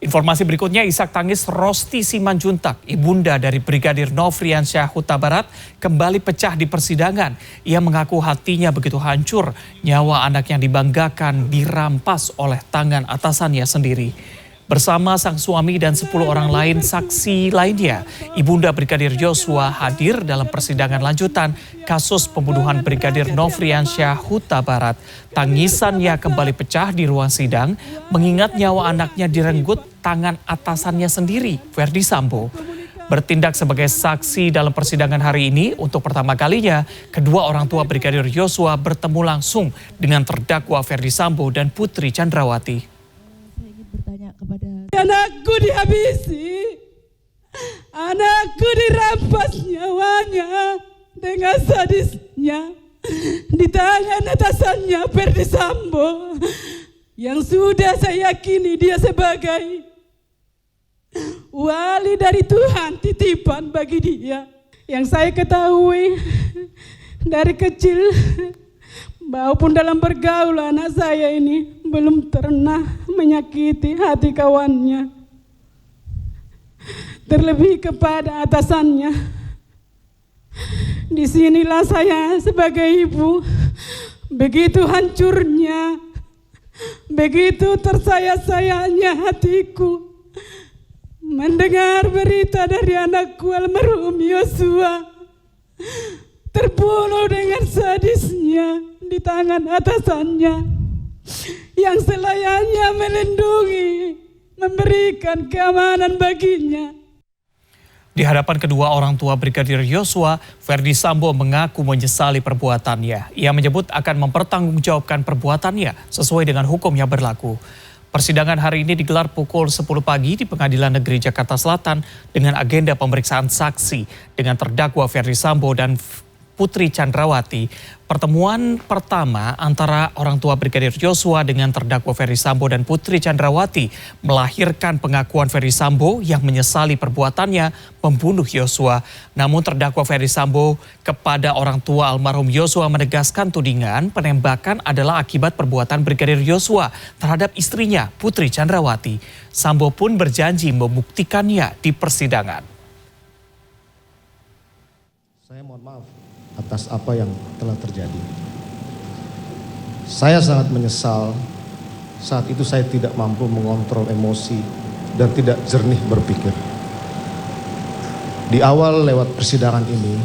Informasi berikutnya, isak tangis Rosti Simanjuntak, ibunda dari Brigadir Nofriansyah Huta Barat, kembali pecah di persidangan. Ia mengaku hatinya begitu hancur, nyawa anak yang dibanggakan dirampas oleh tangan atasannya sendiri. Bersama sang suami dan 10 orang lain saksi lainnya, Ibunda Brigadir Yosua hadir dalam persidangan lanjutan kasus pembunuhan Brigadir Nofriansyah Huta Barat. Tangisannya kembali pecah di ruang sidang, mengingat nyawa anaknya direnggut tangan atasannya sendiri, Verdi Sambo. Bertindak sebagai saksi dalam persidangan hari ini, untuk pertama kalinya, kedua orang tua Brigadir Yosua bertemu langsung dengan terdakwa Verdi Sambo dan Putri Chandrawati. Anakku dihabisi, anakku dirampas nyawanya dengan sadisnya di tangan atasannya Verdi Sambo, yang sudah saya yakini dia sebagai wali dari Tuhan, titipan bagi dia. Yang saya ketahui dari kecil maupun dalam pergaulan, anak saya ini belum pernah menyakiti hati kawannya, terlebih kepada atasannya. Disinilah saya sebagai ibu begitu hancurnya, begitu tersayat-sayatnya hatiku mendengar berita dari anakku almarhum Yosua terbunuh dengan sadisnya di tangan atasannya yang selayaknya melindungi, memberikan keamanan baginya. Di hadapan kedua orang tua Brigadir Yosua, Verdi Sambo mengaku menyesali perbuatannya. Ia menyebut akan mempertanggungjawabkan perbuatannya sesuai dengan hukum yang berlaku. Persidangan hari ini digelar pukul 10 pagi di Pengadilan Negeri Jakarta Selatan dengan agenda pemeriksaan saksi dengan terdakwa Verdi Sambo dan Putri Chandrawati. Pertemuan pertama antara orang tua Brigadir Yosua dengan terdakwa Verdi Sambo dan Putri Chandrawati melahirkan pengakuan Verdi Sambo yang menyesali perbuatannya membunuh Yosua. Namun terdakwa Verdi Sambo kepada orang tua almarhum Yosua menegaskan tudingan penembakan adalah akibat perbuatan Brigadir Yosua terhadap istrinya Putri Chandrawati. Sambo pun berjanji membuktikannya di persidangan. Saya mohon maaf atas apa yang telah terjadi. Saya sangat menyesal saat itu saya tidak mampu mengontrol emosi dan tidak jernih berpikir. Di awal lewat persidangan ini,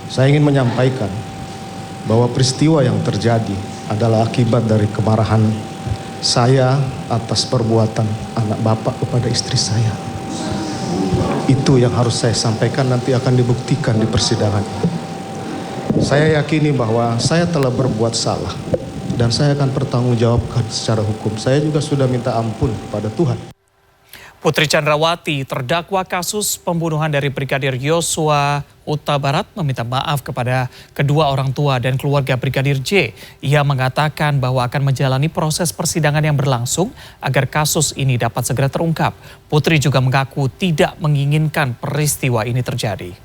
saya ingin menyampaikan bahwa peristiwa yang terjadi adalah akibat dari kemarahan saya atas perbuatan anak bapak kepada istri saya. Itu yang harus saya sampaikan, nanti akan dibuktikan di persidangan. Saya yakini bahwa saya telah berbuat salah dan saya akan bertanggungjawabkan secara hukum. Saya juga sudah minta ampun pada Tuhan. Putri Chandrawati, terdakwa kasus pembunuhan dari Brigadir Yosua Huta Barat, meminta maaf kepada kedua orang tua dan keluarga Brigadir J. Ia mengatakan bahwa akan menjalani proses persidangan yang berlangsung agar kasus ini dapat segera terungkap. Putri juga mengaku tidak menginginkan peristiwa ini terjadi.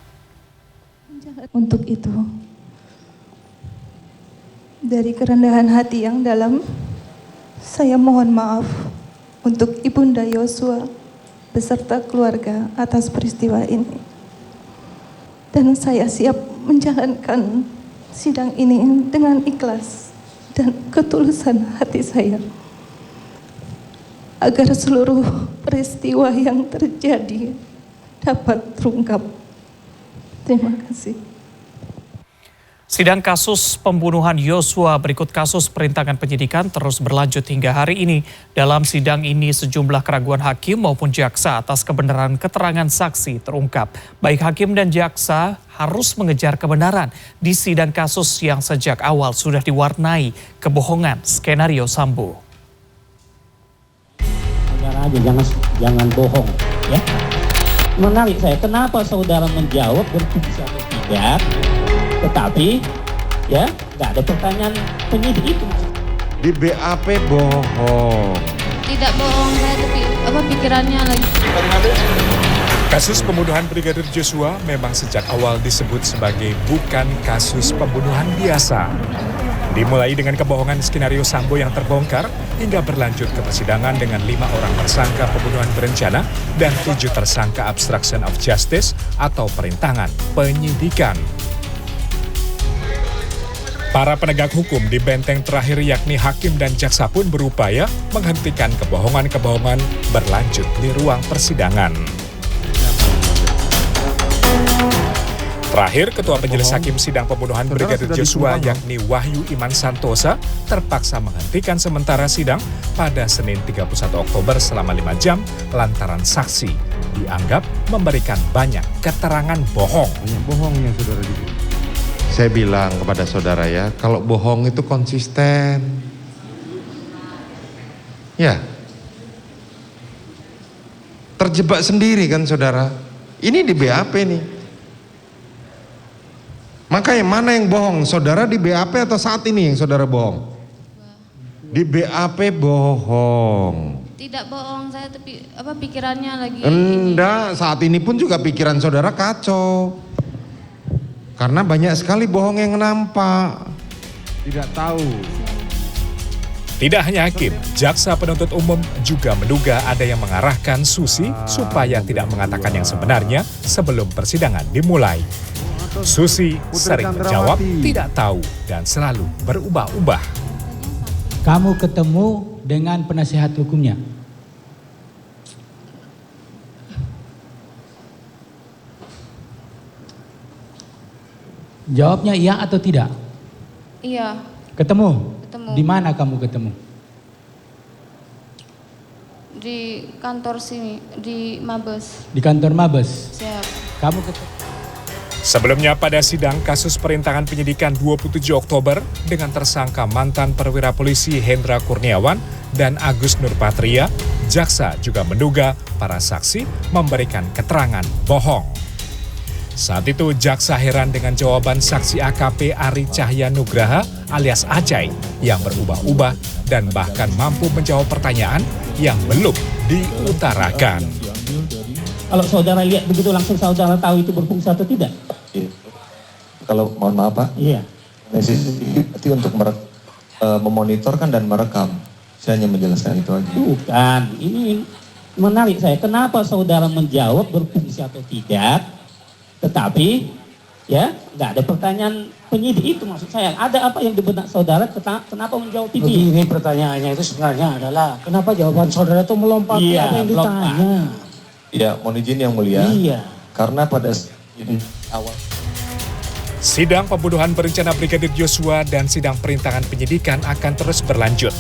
Untuk itu, dari kerendahan hati yang dalam, saya mohon maaf untuk Ibunda Yosua beserta keluarga atas peristiwa ini. Dan saya siap menjalankan sidang ini dengan ikhlas dan ketulusan hati saya, agar seluruh peristiwa yang terjadi dapat terungkap. Terima kasih. Sidang kasus pembunuhan Yosua berikut kasus perintangan penyidikan terus berlanjut hingga hari ini. Dalam sidang ini sejumlah keraguan hakim maupun jaksa atas kebenaran keterangan saksi terungkap. Baik hakim dan jaksa harus mengejar kebenaran di sidang kasus yang sejak awal sudah diwarnai kebohongan skenario Sambo. Saudara aja jangan bohong ya. Menarik saya, kenapa saudara menjawab berfungsi atau tidak? Tetapi ya nggak ada pertanyaan penyidik itu. Di BAP bohong. Tidak bohong, saya tapi pikirannya lagi. Kasus pembunuhan Brigadir Yosua memang sejak awal disebut sebagai bukan kasus pembunuhan biasa. Dimulai dengan kebohongan skenario Sambo yang terbongkar hingga berlanjut ke persidangan dengan 5 orang tersangka pembunuhan berencana dan 7 tersangka obstruction of justice atau perintangan penyidikan. Para penegak hukum di benteng terakhir yakni hakim dan jaksa pun berupaya menghentikan kebohongan-kebohongan berlanjut di ruang persidangan. Terakhir, Ketua Majelis Hakim Sidang Pembunuhan Brigadir Joshua yakni Wahyu Iman Santosa terpaksa menghentikan sementara sidang pada Senin 31 Oktober selama 5 jam lantaran saksi dianggap memberikan banyak keterangan bohong. Banyak bohongnya saudara. Saya bilang kepada saudara ya, kalau bohong itu konsisten. Ya. Terjebak sendiri kan saudara. Ini di BAP nih. Makanya mana yang bohong? Saudara di BAP atau saat ini yang saudara bohong? Di BAP bohong. Tidak bohong, saya tapi pikirannya lagi. Enggak, saat ini pun juga pikiran saudara kacau. Karena banyak sekali bohong yang nampak. Tidak tahu. Tidak hanya hakim, jaksa penuntut umum juga menduga ada yang mengarahkan Susi supaya tidak mengatakan yang sebenarnya sebelum persidangan dimulai. Susi sering menjawab tidak tahu dan selalu berubah-ubah. Kamu ketemu dengan penasihat hukumnya? Jawabnya iya atau tidak? Iya. Ketemu? Ketemu. Di mana kamu ketemu? Di kantor sini, di Mabes. Di kantor Mabes? Siap. Kamu ketemu? Sebelumnya pada sidang kasus perintangan penyidikan 27 Oktober dengan tersangka mantan perwira polisi Hendra Kurniawan dan Agus Nurpatria, jaksa juga menduga para saksi memberikan keterangan bohong. Saat itu jaksa heran dengan jawaban saksi AKP Ari Cahya Nugraha alias Acai yang berubah-ubah dan bahkan mampu menjawab pertanyaan yang belum diutarakan. Kalau saudara lihat begitu langsung saudara tahu itu berfungsi atau tidak? Iya. Kalau mohon maaf Pak. Iya. Berarti untuk memonitorkan dan merekam. Saya hanya menjelaskan itu aja. Bukan, ini menarik saya. Kenapa saudara menjawab berfungsi atau tidak? Tetapi ya nggak ada pertanyaan penyidik itu maksud saya. Ada apa yang di benak saudara? Kenapa menjawab itu? Ini pertanyaannya itu sebenarnya adalah kenapa jawaban saudara itu melompati apa yang ditanya? Ya, mohon izin yang mulia. Iya. Karena pada awal Sidang pembunuhan berencana Brigadir Joshua dan sidang perintangan penyidikan akan terus berlanjut.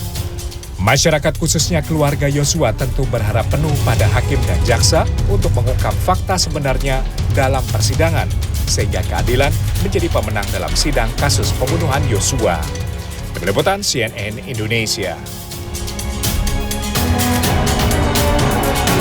Masyarakat khususnya keluarga Joshua tentu berharap penuh pada hakim dan jaksa untuk mengungkap fakta sebenarnya dalam persidangan sehingga keadilan menjadi pemenang dalam sidang kasus pembunuhan Joshua. Tim Liputan CNN Indonesia.